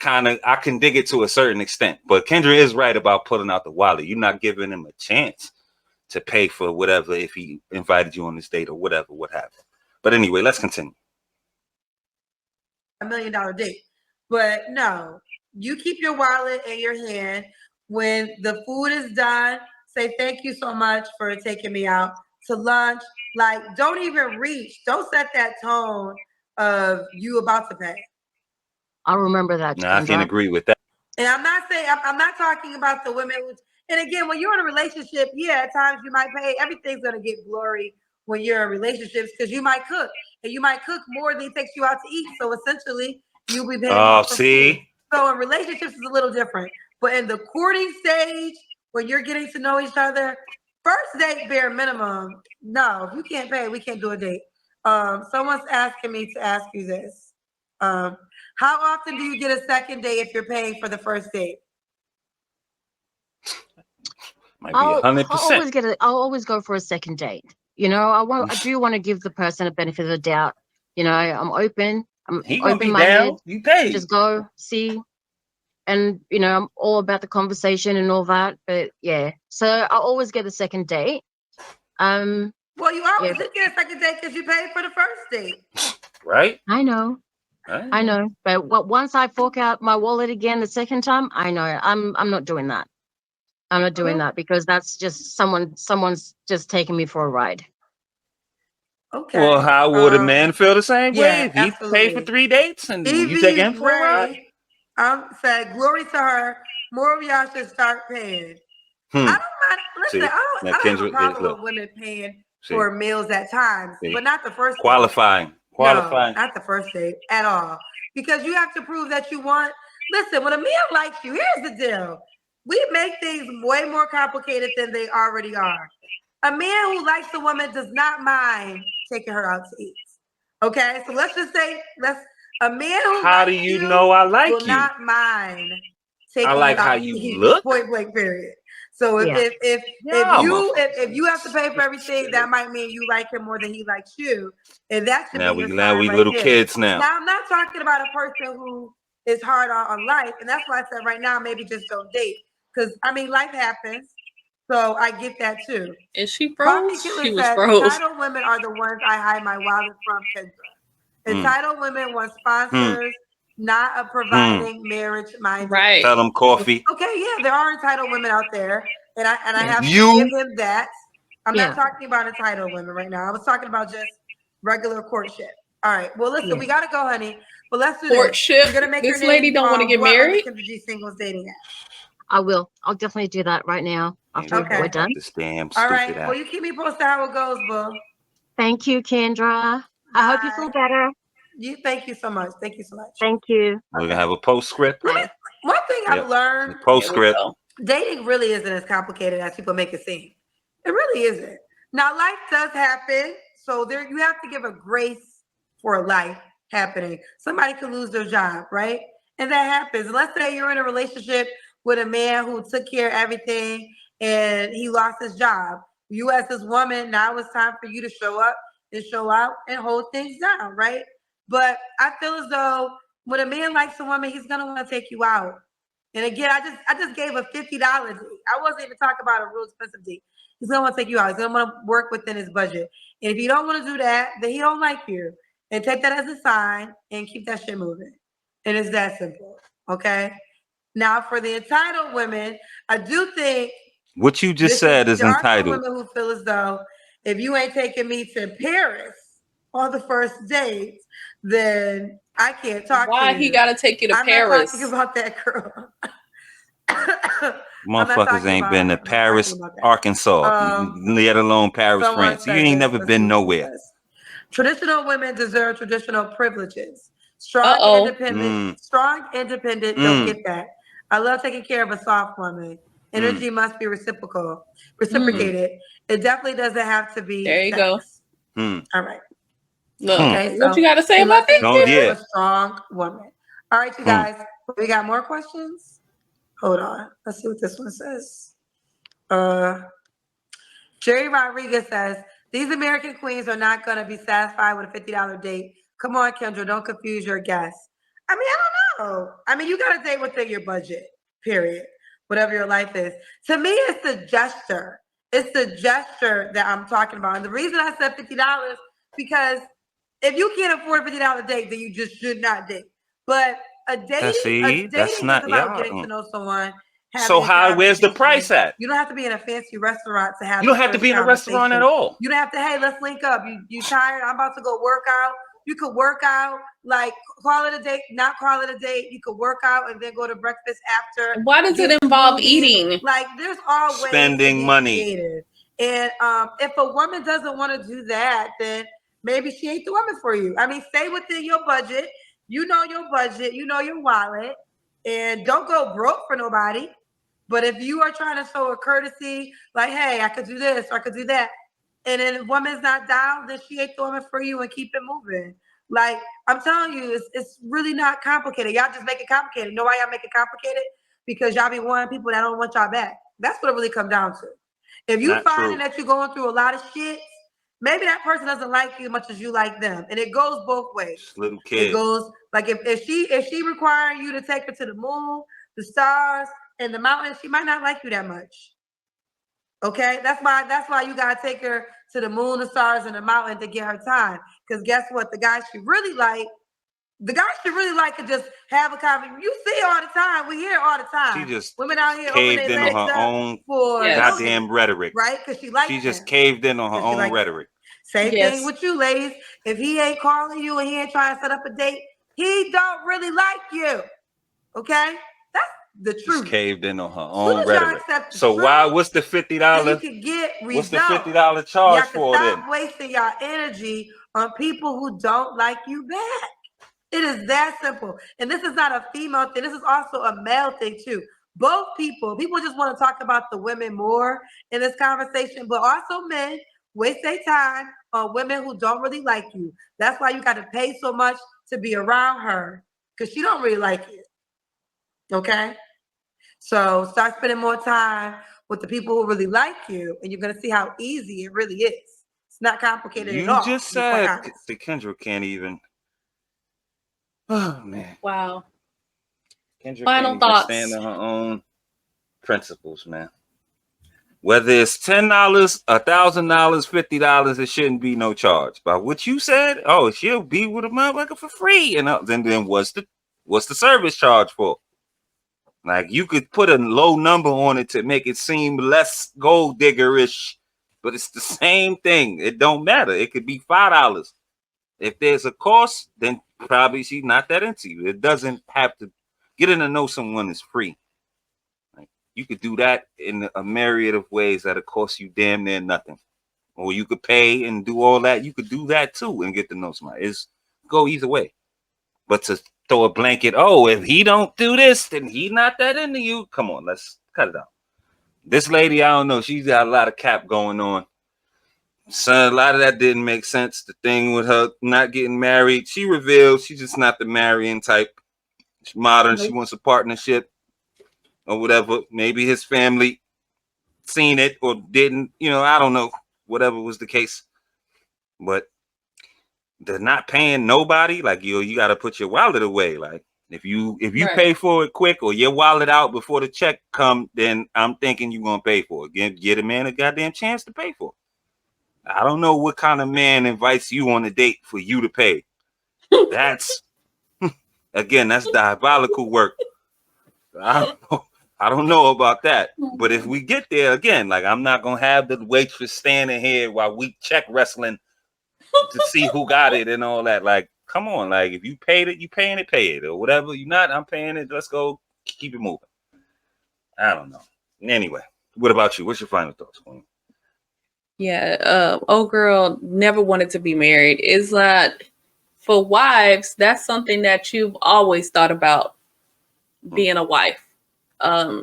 can dig it to a certain extent. But Kendra is right about pulling out the wallet. You're not giving him a chance to pay for whatever if he invited you on this date or whatever, what have you. But anyway, let's continue. $1 million date. But no, you keep your wallet in your hand. When the food is done, say thank you so much for taking me out to lunch. Like, don't even reach. Don't set that tone of you about to pay. I remember that. No, I can agree with that. And I'm not talking about the women who, and again, when you're in a relationship, yeah, at times you might pay. Everything's gonna get blurry when you're in relationships because you might cook. and you might cook more than he takes you out to eat. So essentially, you'll be paying Oh, more for see? food. So in relationships, it's a little different. But in the courting stage, when you're getting to know each other, first date bare minimum. No, if you can't pay, we can't do a date. Someone's asking me to ask you this. How often do you get a second date if you're paying for the first date? Might be 100%. I'll always go for a second date. You know, I do want to give the person a benefit of the doubt. You know, I'm open. I'm He gonna be open-minded. down. You pay. Just go see, and you know, I'm all about the conversation and all that. But yeah, so I always get a second date. Well, you always get a second date because you paid for the first date, right? I know. But once I fork out my wallet again the second time, I know I'm not doing that. I'm not doing that because that's just someone's just taking me for a ride. Okay. Well, how would a man feel the same way if he absolutely. paid for 3 dates and you Evie take him for a ride? Ray said, "Glory to her. More of y'all should start paying." I don't mind. Listen, I don't have a problem with women paying for meals at times, but not the first qualifying. No, not the first date at all. Because you have to prove that you want. Listen, when a man likes you, here's the deal. We make things way more complicated than they already are. A man who likes a woman does not mind taking her out to eat. Okay, so let's just say a man who how do you know I like will you? not mind taking I like you out how to you eat. look. Point blank. Period. So if you have to pay for everything, that might mean you like him more than he likes you, and that should be your sign we right little there. kids now. Now I'm not talking about a person who is hard on life, and that's why I said right now maybe just don't date, because I mean life happens. So I get that too. Is she froze? She was froze. Entitled women are the ones I hide my wallet from, Kendra. Entitled women want sponsors, not a providing marriage minded. Right. Tell them coffee. Okay, yeah, there are entitled women out there, and I have to give him that. I'm not talking about entitled women right now. I was talking about just regular courtship. All right. Well, listen, we gotta go, honey. But let's do courtship. This. You're gonna make this your lady name, don't want to get married. Kendra G singles dating app. I will. I'll definitely do that right now after we're done. This damn all right. Well, you keep me posted how it goes, boo. Thank you, Kendra. I hope you feel better. Thank you so much. Thank you so much. Thank you. We're gonna have a postscript. One thing I've learned: postscript. Dating really isn't as complicated as people make it seem. It really isn't. Now, life does happen, so there you have to give a grace for life happening. Somebody could lose their job, right? And that happens. Let's say you're in a relationship with a man who took care of everything and he lost his job. You as this woman, now it's time for you to show up and show out and hold things down, right? But I feel as though when a man likes a woman, he's gonna want to take you out. And again, I just gave a $50 date. I wasn't even talking about a real expensive date. He's gonna want to take you out. He's gonna want to work within his budget. And if you don't want to do that, then he don't like you. And take that as a sign and keep that shit moving. And it's that simple. Okay. Now for the entitled women, I do think what you just said is entitled. There are some women who feel as though if you ain't taking me to Paris on the first date, then I can't talk to you. Why he gotta take you to Paris? I'm not talking about that girl. Motherfuckers ain't been to Paris, Arkansas, let alone Paris, France. You ain't never been nowhere. Traditional women deserve traditional privileges. Strong, independent don't get that. I love taking care of a soft woman. Energy must be reciprocated. It definitely doesn't have to be. There you sex. All right. Look, okay, so what you got to say about that? A strong woman. All right, you guys. We got more questions? Hold on. Let's see what this one says. Jerry Rodriguez says, these American queens are not going to be satisfied with a $50 date. Come on, Kendra, don't confuse your guests. I mean, I don't know. I mean, you got to date within your budget, period. Whatever your life is. To me, it's the gesture. It's the gesture that I'm talking about. And the reason I said $50, because if you can't afford a $50 date, then you just should not date. But a dating is about getting to know someone. So where's the price at? You don't have to be in a fancy restaurant to have. You don't have to be in a restaurant at all. You don't have to. Hey, let's link up. You tired? I'm about to go work out. You could work out, like call it a date, not call it a date. You could work out and then go to breakfast after. Why does it involve eating? Like there's always spending money. And if a woman doesn't want to do that, then maybe she ain't the woman for you. I mean, stay within your budget. You know your budget. You know your wallet. And don't go broke for nobody. But if you are trying to show a courtesy, like, hey, I could do this, or I could do that, and then the woman's not down, then she ain't the woman for you, and keep it moving. Like, I'm telling you, it's really not complicated. Y'all just make it complicated. You know why y'all make it complicated? Because y'all be wanting people that don't want y'all back. That's what it really comes down to. If you finding that you're going through a lot of shit, maybe that person doesn't like you as much as you like them. And it goes both ways. Just little kid. It goes like if she requiring you to take her to the moon, the stars, and the mountains, she might not like you that much. Okay, that's why you gotta take her to the moon, the stars, and the mountain to get her time. Because guess what? The guy she really like could just have a conversation. You see it all the time. We hear it all the time. She just women out here caved open in their on legs her own for goddamn rhetoric, right? Because she likes. She just caved in on her own rhetoric. Same thing with you, ladies. If he ain't calling you and he ain't trying to set up a date, he don't really like you. Okay, that's the truth. Just caved in on her own rhetoric. So what's the $50? You can get what's the $50 charge for then? Stop wasting your energy on people who don't like you back. It is that simple. And this is not a female thing. This is also a male thing too. Both people just want to talk about the women more in this conversation, but also men waste their time on women who don't really like you. That's why you got to pay so much to be around her, because she don't really like you. Okay? So start spending more time with the people who really like you, and you're going to see how easy it really is. It's not complicated at all. You just said the Kendra can't even. Oh, man. Wow. Kendra Final can't thoughts. Even stand on her own principles, man. Whether it's $10, $1,000, $50, it shouldn't be no charge. But what you said, oh, she'll be with a motherfucker for free, and then what's the service charge for? Like, you could put a low number on it to make it seem less gold digger-ish, but it's the same thing. It don't matter. It could be $5. If there's a cost, then probably she's not that into you. It doesn't have to. Getting to know someone is free. You could do that in a myriad of ways that'll cost you damn near nothing. Or you could pay and do all that. You could do that too and get to know somebody. It's go either way. But to throw a blanket, oh, if he don't do this, then he not that into you. Come on, let's cut it out. This lady, I don't know. She's got a lot of cap going on. So a lot of that didn't make sense. The thing with her not getting married, she revealed she's just not the marrying type. She's modern. She wants a partnership. Or whatever, maybe his family seen it or didn't, I don't know, whatever was the case. But they're not paying nobody. Like, you got to put your wallet away. Like, if you pay for it quick or your wallet out before the check come, then I'm thinking you're gonna pay for it. Get a man a goddamn chance to pay for it. I don't know what kind of man invites you on a date for you to pay. That's again, that's diabolical work. I don't know about that, but if we get there again, like, I'm not gonna have the waitress standing here while we check wrestling to see who got it and all that. Like, come on, like, if you paid it, you paying it, pay it, or whatever. You not, I'm paying it. Let's go, keep it moving. I don't know. Anyway, what about you? What's your final thoughts, Queen? Yeah, old girl never wanted to be married. Is that for wives? That's something that you've always thought about, being a wife.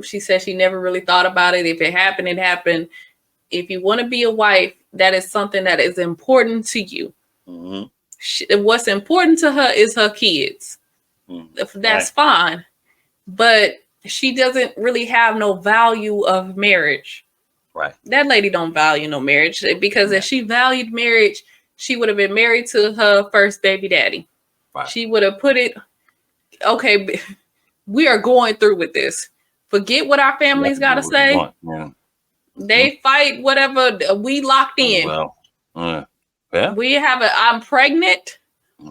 She said she never really thought about it. If it happened, it happened. If you want to be a wife, that is something that is important to you. Mm-hmm. What's important to her is her kids. Mm-hmm. That's fine. But she doesn't really have no value of marriage. Right. That lady don't value no marriage, because if she valued marriage, she would have been married to her first baby daddy. Right. She would have put it, okay, we are going through with this. Forget what our families got to say. They fight whatever. We locked in. We have I'm pregnant.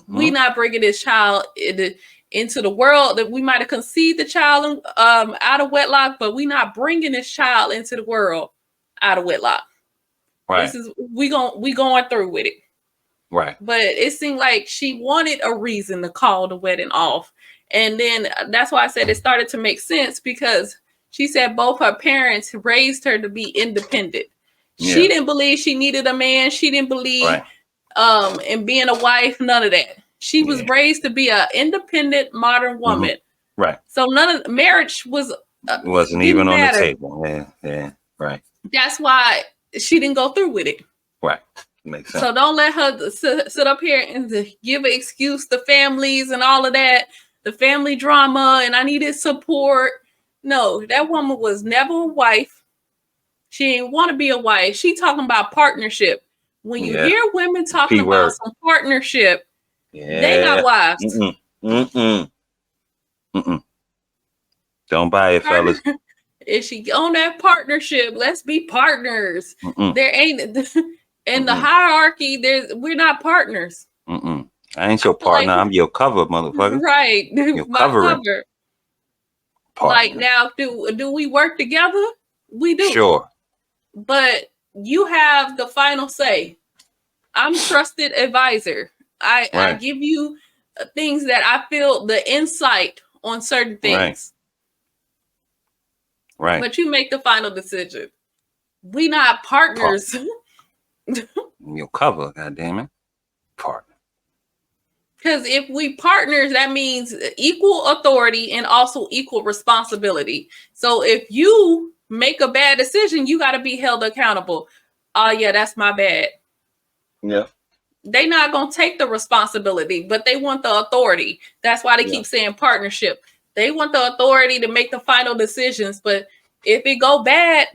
We not bringing this child into the world. That we might have conceived the child out of wedlock, but we not bringing this child into the world out of wedlock. Right. This is we going through with it. Right. But it seemed like she wanted a reason to call the wedding off. And then that's why I said it started to make sense, because she said both her parents raised her to be independent. Yeah. She didn't believe she needed a man. She didn't believe and being a wife, none of that. She was raised to be an independent modern woman. Right. So none of marriage wasn't even on the table. Yeah, right. That's why she didn't go through with it. Right. Makes sense. So don't let her sit up here and give an excuse to families and all of that, the family drama, and I needed support. No, that woman was never a wife. She didn't want to be a wife. She talking about partnership. When you hear women talking about some partnership, they not wives. Don't buy it, fellas. If she on that partnership, let's be partners. There ain't in the hierarchy. We're not partners. I ain't your partner. I'm your cover, motherfucker. Right. Your cover. Partner. Like now, do we work together? We do. Sure. But you have the final say. I'm trusted advisor. I give you things that I feel the insight on certain things. Right. But you make the final decision. We not partners. Your cover, goddammit. Partner. Because if we partners, that means equal authority and also equal responsibility. So if you make a bad decision, you got to be held accountable. Oh, yeah, that's my bad. Yeah. They not going to take the responsibility, but they want the authority. That's why they keep saying partnership. They want the authority to make the final decisions. But if it go bad,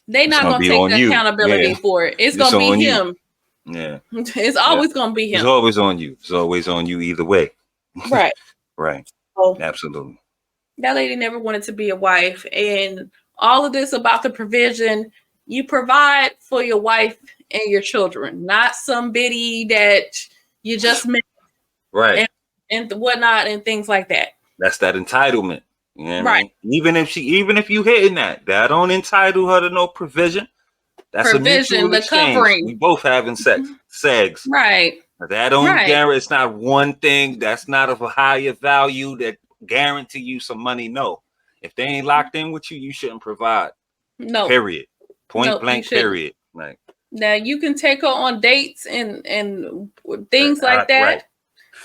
they not going to take the accountability for it. It's going to be him. Yeah. It's always going to be him. It's always on you. It's always on you either way. Right. Right. So, absolutely. That lady never wanted to be a wife. And all of this about the provision, you provide for your wife and your children, not some biddy that you just met. Right. And whatnot and things like that. That's that entitlement. You know what I mean? Even if you hitting that don't entitle her to no provision. That's provision, a mutual exchange. Covering. We both having sex. Right. That don't guarantee. It's not one thing that's not of a higher value that guarantee you some money. No, if they ain't locked in with you, you shouldn't provide. No. Period. Point blank. Period. Like now, you can take her on dates and things like that. Right.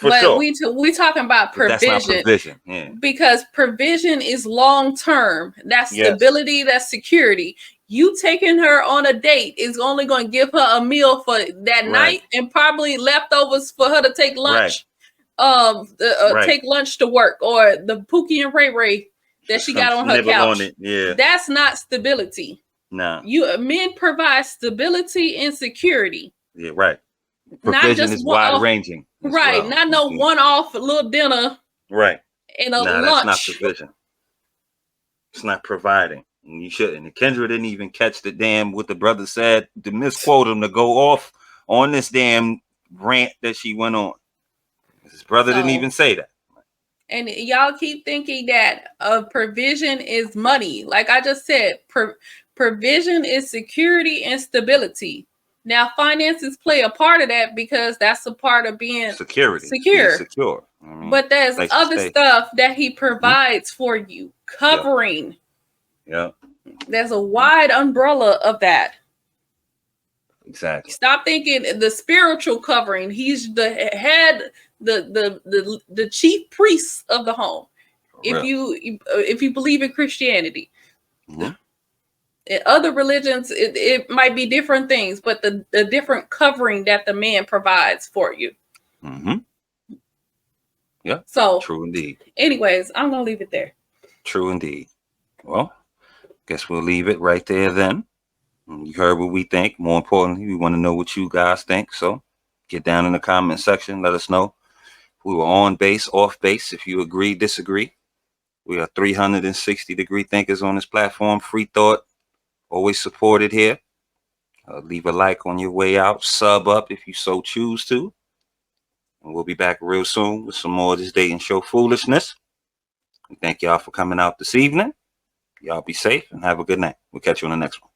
But sure. we talking about provision. That's not provision. Yeah. Because provision is long term. That's stability. That's security. You taking her on a date is only going to give her a meal for that night and probably leftovers for her to take lunch. Take lunch to work, or the Pookie and Ray Ray that she got on her couch. On it. Yeah. That's not stability. No. Men provide stability and security. Yeah, right. Provision is wide ranging. Right. Not no one-off little dinner. Right. And a lunch. That's not provision. It's not providing. You shouldn't. And Kendra didn't even catch the damn what the brother said to misquote him to go off on this damn rant that she went on. His brother didn't even say that. And y'all keep thinking that provision is money. Like I just said, provision is security and stability. Now, finances play a part of that because that's a part of being secure. I mean, but there's other stuff that he provides for you. Covering. Yeah. There's a wide umbrella of that. Exactly. Stop thinking the spiritual covering. He's the head, the chief priest of the home. If you believe in Christianity. In other religions, it might be different things, but the different covering that the man provides for you. Yeah. So true indeed. Anyways, I'm gonna leave it there. True indeed. Well, guess we'll leave it right there then. You heard what we think. More importantly, we want to know what you guys think. So get down in the comment section. Let us know. We were on base, off base. If you agree, disagree. We are 360-degree thinkers on this platform. Free thought. Always supported here. Leave a like on your way out. Sub up if you so choose to. And we'll be back real soon with some more of this dating show foolishness. And thank y'all for coming out this evening. Y'all be safe and have a good night. We'll catch you on the next one.